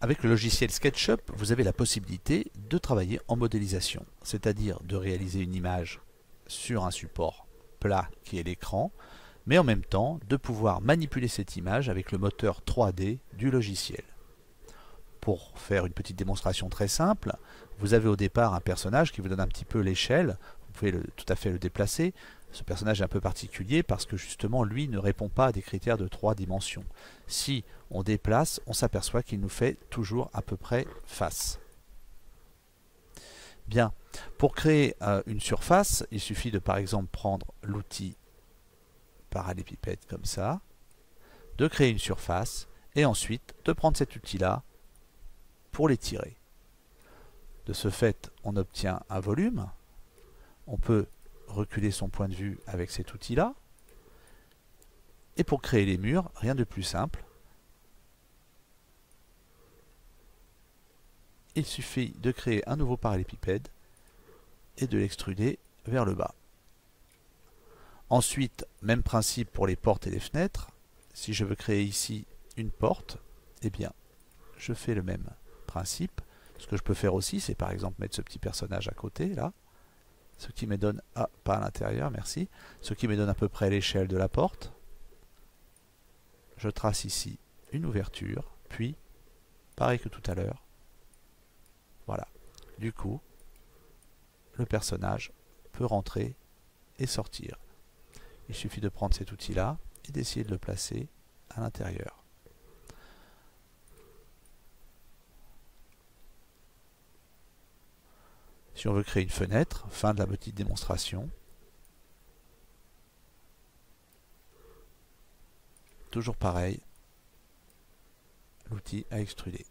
Avec le logiciel SketchUp, vous avez la possibilité de travailler en modélisation, c'est-à-dire de réaliser une image sur un support plat qui est l'écran, mais en même temps de pouvoir manipuler cette image avec le moteur 3D du logiciel. Pour faire une petite démonstration très simple, vous avez au départ un personnage qui vous donne un petit peu l'échelle, vous pouvez tout à fait le déplacer. Ce personnage est un peu particulier parce que justement lui ne répond pas à des critères de 3 dimensions. Si on déplace, on s'aperçoit qu'il nous fait toujours à peu près face. Bien, pour créer une surface, il suffit de par exemple prendre l'outil parallépipède comme ça, de créer une surface et ensuite de prendre cet outil-là pour l'étirer. De ce fait, on obtient un volume. On peut reculer son point de vue avec cet outil-là. Et pour créer les murs, rien de plus simple. Il suffit de créer un nouveau parallépipède et de l'extruder vers le bas. Ensuite, même principe pour les portes et les fenêtres. Si je veux créer ici une porte, eh bien, je fais le même principe. Ce que je peux faire aussi, c'est par exemple mettre ce petit personnage à côté, là. Ce qui me donne, pas à l'intérieur, merci. Ce qui me donne à peu près l'échelle de la porte. Je trace ici une ouverture, puis, pareil que tout à l'heure, voilà. Du coup, le personnage peut rentrer et sortir. Il suffit de prendre cet outil-là et d'essayer de le placer à l'intérieur. Si on veut créer une fenêtre, fin de la petite démonstration. Toujours pareil, l'outil à extruder.